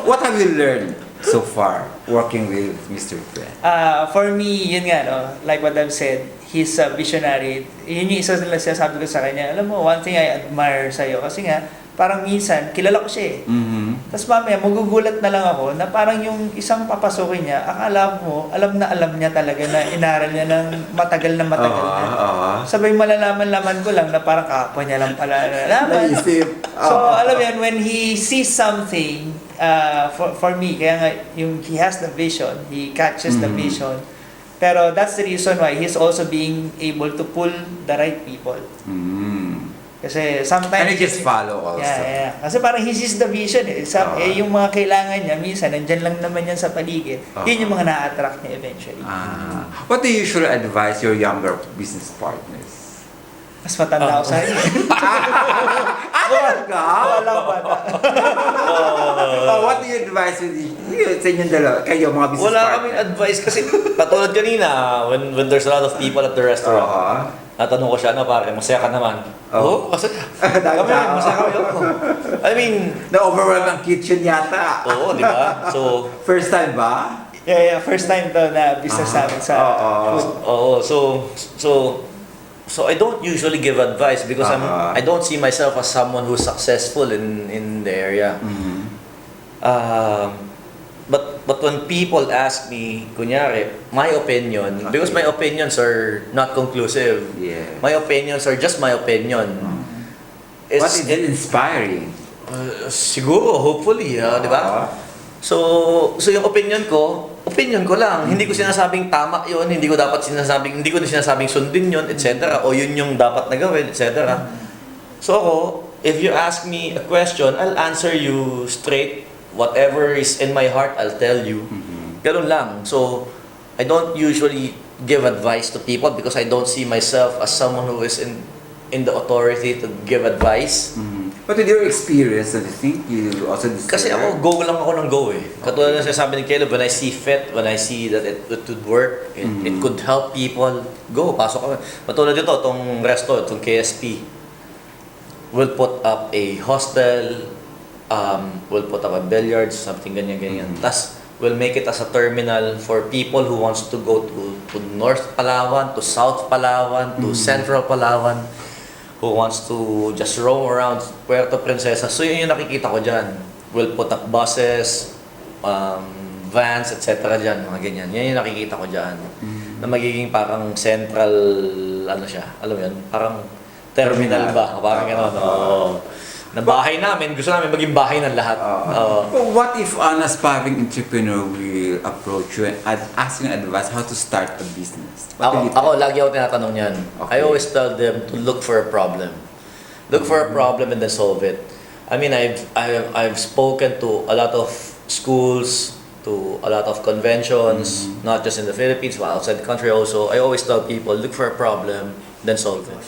What have you learned so far working with Mr. Bren? For me, yun nga, no? Like what I've said, he's a visionary. Yun yung isa nila sinasabi ko sa kanya. Alam mo, one thing I admire sa'yo, kasi nga, parang minsan, kilala ko siya eh. Tapos mamaya, magugulat na lang ako na parang yung isang papasukin niya, akala mo, alam na alam niya talaga na inaral niya ng matagal na. Sabay malalaman-laman ko lang na parang kapwa niya lang pala nalaman. So, alam mo yan, when he sees something, for me, kaya nga, he has the vision, he catches the vision. Pero that's the reason why he's also being able to pull the right people. Kasi sometimes... And you just follow also. Yeah. Kasi parang he sees the vision eh. Yung mga kailangan niya, minsan, nandyan lang naman yan sa paligid. Yun yung mga na-attract niya eventually. What do you usually advise your younger business partners? Mas matanda ako sa inyo. Talaga? Wala ko bata. What do you advise sa inyong dalawa? Kayo, mga business Wala partners? kaming advice kasi katulad kanina, when there's a lot of people at the restaurant, natanong ko siya, pare, masaya ka naman. Masaya. Masaya kami. I mean... Na-overwhelm ang kitchen yata. Oo, di ba? So... First time ba? Yeah. First time to na business namin sa food. So I don't usually give advice because I don't see myself as someone who's successful in the area. But when people ask me, kunyari, my opinion, because my opinions are not conclusive. Yeah. My opinions are just my opinion. What is it inspiring? Siguro, hopefully, di ba? So yung opinion ko lang. Hindi ko sinasabing tama 'yon, hindi ko na sinasabing sundin 'yon, etc. O yun yung dapat na gawin, etc. So ako, if you ask me a question, I'll answer you straight. Whatever is in my heart, I'll tell you. Ganun lang. So I don't usually give advice to people because I don't see myself as someone who is in the authority to give advice. But with your experience, do you think you also discover? Kasi ako, go lang ako ng go eh. Katulad ng sinasabi ni Caleb, when I see fit, when I see that it would work, it could help people, go, pasok kami. Katulad dito, itong resto, itong KSP, we'll put up a hostel, we'll put up a billiards, something ganyan. Tas, we'll make it as a terminal for people who wants to go to North Palawan, to South Palawan, to Central Palawan, who wants to just roam around Puerto Princesa. So yun yung nakikita ko dyan. We'll put up buses, vans, etc. dyan, mga ganyan. Yan yung nakikita ko dyan. Na magiging parang central, ano siya, alam mo yun, parang terminal ba? Parang gano'n. Na bahay namin, gusto namin maging bahay ng lahat. But what if an aspiring entrepreneur will approach you and ask you advice how to start a business? Ako, lagi ako tinatanong yan. Okay. I always tell them to look for a problem. Look for a problem and then solve it. I mean, I've spoken to a lot of schools, to a lot of conventions, not just in the Philippines, but outside the country also. I always tell people, look for a problem, then solve it.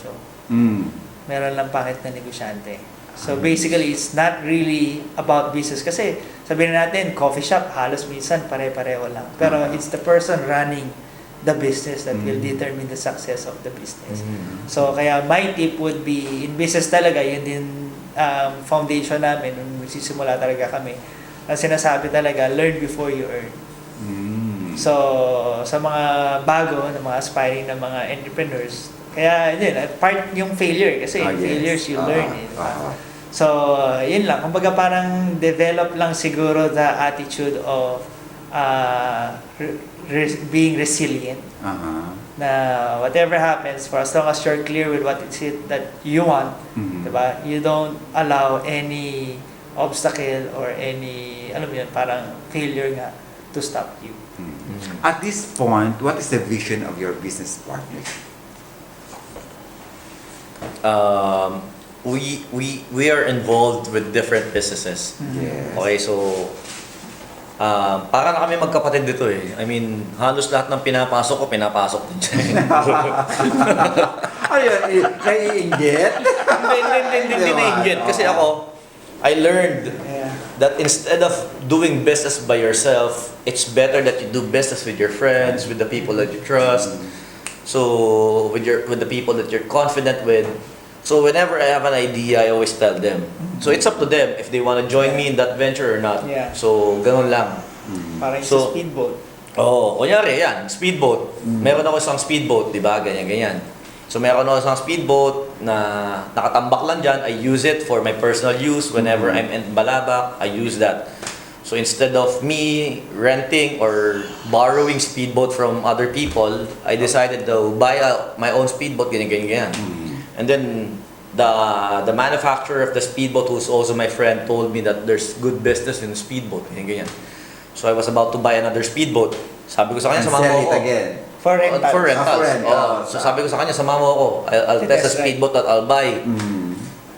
Meron lang pangit na negosyante. So basically, it's not really about business. Kasi sabihin natin, coffee shop, halos minsan pare-pareho lang. Pero it's the person running the business that will determine the success of the business. So kaya my tip would be, in business talaga, yun din foundation namin, nung nagsisimula talaga kami. Ang sinasabi talaga, learn before you earn. So sa mga bago, na mga aspiring na mga entrepreneurs, kaya yun, part yung failure kasi failures you learn it. So, yun lang. Kumbaga parang develop lang siguro the attitude of being resilient. Na whatever happens, for as long as you're clear with what it's it that you want, diba? You don't allow any obstacle or any, alam mo yun, parang failure nga to stop you. At this point, what is the vision of your business partner? We are involved with different businesses. Yes. Okay, so para na kami magkapatid dito eh. I mean, halos lahat ng pinapasok ko, pinapasok din siya. Ayun, naiinggit? Hindi naiinggit. Kasi ako, I learned that instead of doing business by yourself, it's better that you do business with your friends, with the people that you trust. So with the people that you're confident with. So whenever I have an idea, I always tell them. So it's up to them if they want to join me in that venture or not. So ganun lang. Parang sa speedboat. Kunyari yan, speedboat. Meron ako isang speedboat, di ba? Ganyan. So meron ako isang speedboat na nakatambak lang dyan. I use it for my personal use. Whenever I'm in Balabak, I use that. So instead of me renting or borrowing speedboat from other people, I decided to buy my own speedboat, ganyan. And then the manufacturer of the speedboat, who's also my friend, told me that there's good business in speedboat, ganyan. So I was about to buy another speedboat. Sabi ko sa kanya, And samahan sell mo it ako. again. For rentals. For rentals. For rentals. So sabi ko sa kanya, samahan mo ako. I'll test a Test ride. speedboat that I'll buy.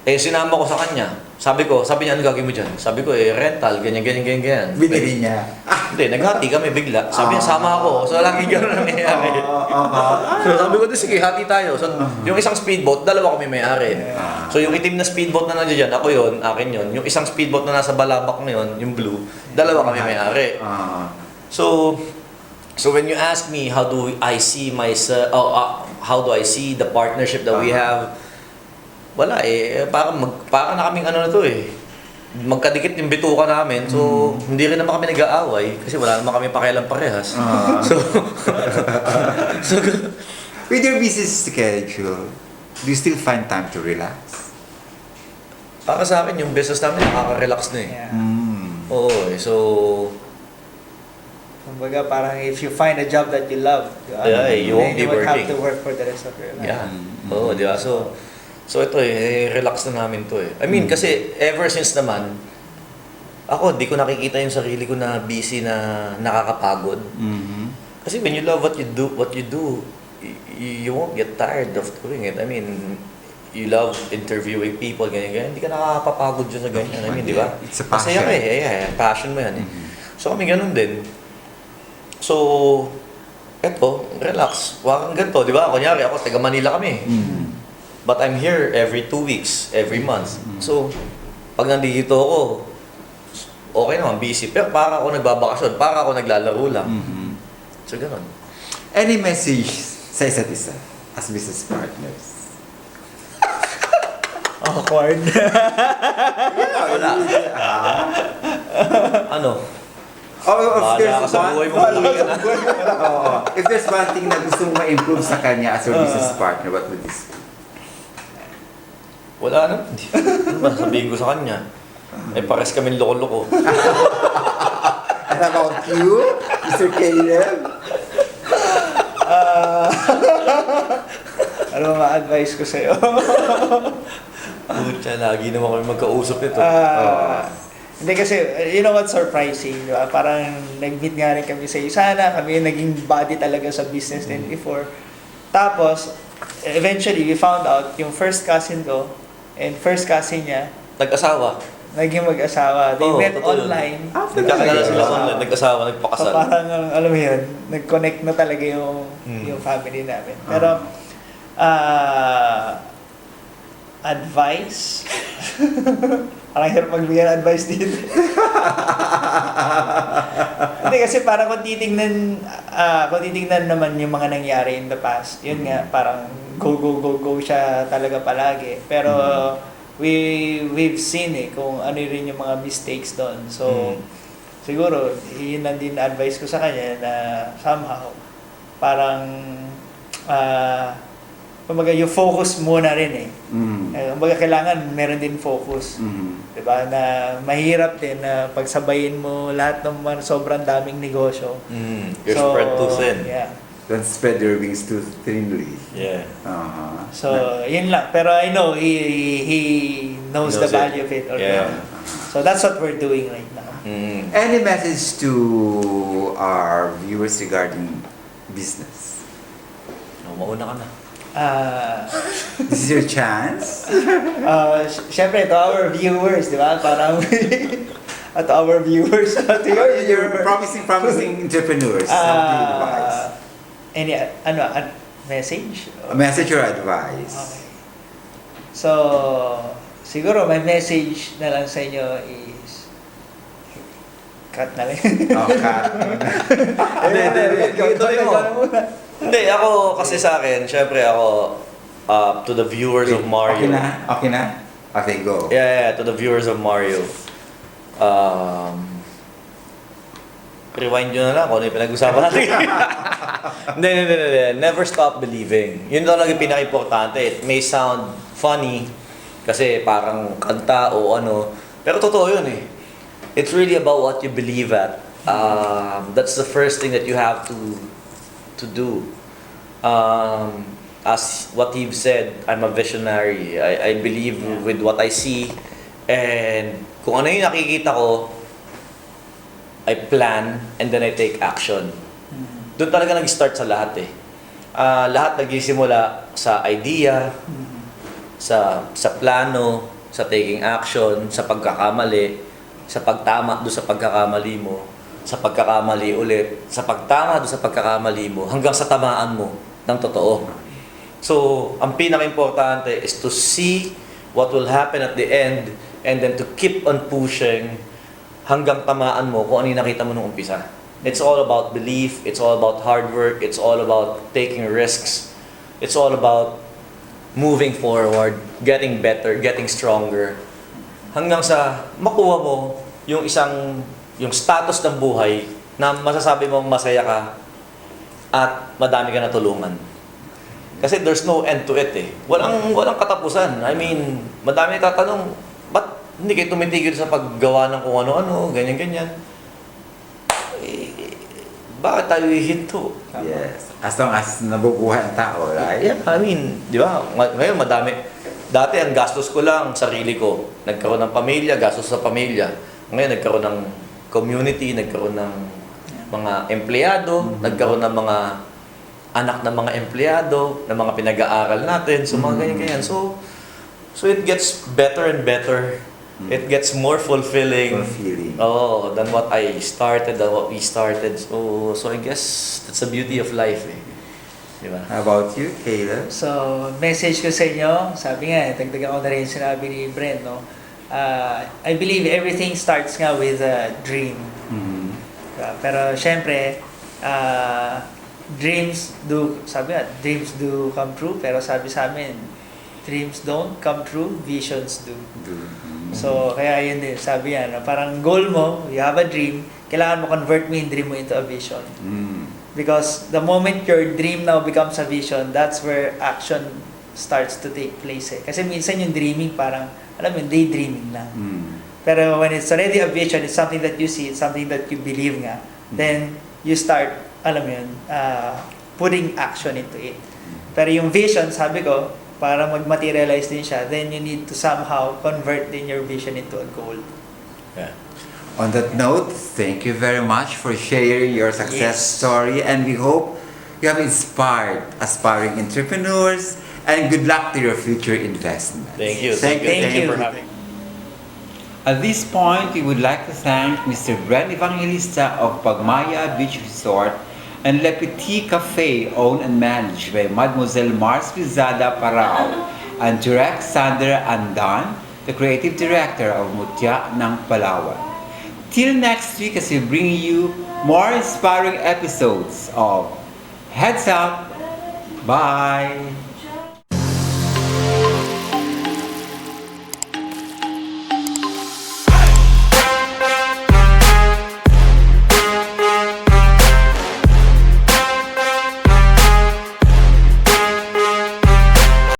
Eh, sinama ko sa kanya. Sabi niya, ano gagawin mo dyan? Sabi ko, rental, ganyan. Binili niya. Hindi, naghati kami bigla. Sabi niya, sama ako. So, lagi gano'n na nangyayari. So, sabi ko, sige, hati tayo. So, yung isang speedboat, dalawa kami may-ari. So, yung itim na speedboat na nandiyan, ako yun, akin yun. Yung isang speedboat na nasa Balabak ngayon, yung blue, dalawa kami may-ari. So when you ask me how do I see myself, how do I see the partnership that we have, wala parang na kaming ano na to magkadikit yung bituka namin, so hindi rin naman kami nag-aaway kasi wala naman kami pakialam parehas. So with your busy schedule, do you still find time to relax? para sa akin yung business namin nakaka-relax na Yeah. Oo so Kumbaga, parang if you find a job that you love, Yeah, you won't be then you won't have working. to work for the rest of your life. yeah. Oo, di ba? So ito relax na namin to I mean, kasi ever since naman, ako, di ko nakikita yung sarili ko na busy na nakakapagod. Kasi when you love what you do, you won't get tired of doing it. I mean, you love interviewing people, ganyan. Hindi ka nakakapagod dyan sa ganyan. I mean, di ba? It's a passion. Masaya yeah, passion mo yan So kami ganun din. So, eto, relax. Huwag kang ganito, di ba? Kunyari ako, taga Manila kami. But I'm here every 2 weeks, every month. So, pag nandito ako, okay naman, busy. Pero para ako nagbabakasyon, para ako naglalaro lang. So, ganun. Any message sa isa't isa as business partners? Awkward. Wala. Ano? If there's Bahala ka sa buhay mo. If there's one thing na gusto mong ma-improve sa kanya as your business partner, what would this be? Wala na. Ano ba sabihin ko sa kanya? Pares kami loko-loko. And about you, Mr. Caleb? Ano ma-advise ko sa'yo? Pucha, lagi naman kami magkausap nito. Hindi kasi, you know what's surprising, di ba? Parang nag-meet nga rin kami sa Saan, kami yung naging body talaga sa business din before. Tapos, eventually, we found out yung first cousin ko and first cousin niya, Nag-asawa. naging mag-asawa. They met totoo yun. online. Nagkakilala sila online. Nag-asawa, So nagpakasal. parang, alam mo yun, nag-connect na talaga yung family namin. Pero, advice? Parang hirap magbigay ng advice dito. Hindi kasi parang kung titignan naman yung mga nangyari in the past, yun nga, parang go siya talaga palagi. Pero we've seen kung ano rin yung mga mistakes doon. So, siguro, yun lang din na advice ko sa kanya na somehow, parang, kumbaga, yung focus muna rin kumbaga, kailangan meron din focus. Diba? Na mahirap din na pagsabayin mo lahat ng mga sobrang daming negosyo. You're spread too thin. Yeah. Don't spread your wings too thinly. Yeah. So, yun lang. Pero I know he knows the Knows it. value of it already. Yeah. So, that's what we're doing right now. Any message to our viewers regarding business? Mauna ka na. This is your chance. Syempre, to our viewers, di ba? Parang, to our viewers, to You're promising entrepreneurs. Something advice. Any, message? A message or advice? Okay. So, siguro may message na lang sa inyo is, cut na lang. Hindi, ako kasi sa akin, syempre ako, to the viewers of Mario. Okay na? Okay, go. Yeah, to the viewers of Mario. rewind nyo na lang kung ano yung pinag-usapan natin. Hindi. Never stop believing. Yun talaga yung pinaka-importante. It may sound funny kasi parang kanta o ano, pero totoo yun eh. It's really about what you believe at. That's the first thing that you have to do. As what you've said, I'm a visionary. I believe with what I see, and kung ano yung nakikita ko, I plan and then I take action. Doon talaga nag-start sa lahat eh. Lahat nagsisimula sa idea, sa plano, sa taking action, sa pagkakamali, sa pagtama doon sa pagkakamali mo, sa pagkakamali ulit, sa pagtama doon sa pagkakamali mo, hanggang sa tamaan mo ng totoo. So, ang pinaka-importante is to see what will happen at the end and then to keep on pushing hanggang tamaan mo kung ano yung nakita mo nung umpisa. It's all about belief, it's all about hard work, it's all about taking risks, it's all about moving forward, getting better, getting stronger, hanggang sa makuha mo yung yung status ng buhay na masasabi mong masaya ka at madami ka natulungan. Kasi there's no end to it eh. Walang katapusan. I mean, madami tatanong, ba't hindi kayo tumitigil sa paggawa ng kung ano-ano, ganyan-ganyan. Bakit tayo hihinto? Yes. As long as nabubuhay ang tao, right? Yeah, I mean, di ba? Ngayon madami. Dati ang gastos ko lang, sarili ko. Nagkaroon ng pamilya, gastos sa pamilya. Ngayon nagkaroon ng community, nagkaroon ng mga empleyado, nagkaroon ng mga anak ng mga empleyado, ng mga pinag-aaral natin, so mga ganyan-ganyan. So it gets better and better. It gets more fulfilling. Than what I started, than what we started. So I guess that's the beauty of life eh. Diba? How about you, Caleb? So, message ko sa inyo, sabi nga, dagdagan ko na rin sinabi ni Bren, no? I believe everything starts nga with a dream. Pero syempre, dreams do come true, pero sabi sa amin, dreams don't come true, visions do. So, kaya yun din, sabi yan, parang goal mo, you have a dream, kailangan mo convert mo yung dream mo into a vision. Because the moment your dream now becomes a vision, that's where action starts to take place eh. Kasi minsan yung dreaming parang, alam mo, daydreaming lang. Pero when it's already a vision, it's something that you see, it's something that you believe nga, then you start, alam mo yun, putting action into it. Pero yung vision, sabi ko, para mag-materialize din siya, then you need to somehow convert din your vision into a goal. Yeah. On that note, thank you very much for sharing your success story, and we hope you have inspired aspiring entrepreneurs, and good luck to your future investments. Thank you. Thank you for having me. At this point, we would like to thank Mr. Bren Evangelista of Pagmaya Beach Resort and Le Petit Cafe, owned and managed by Mademoiselle Mars Pizada Parao, and Direct Sandra Andan, the creative director of Mutya ng Palawan. Till next week as we bring you more inspiring episodes of Heads Up. Bye!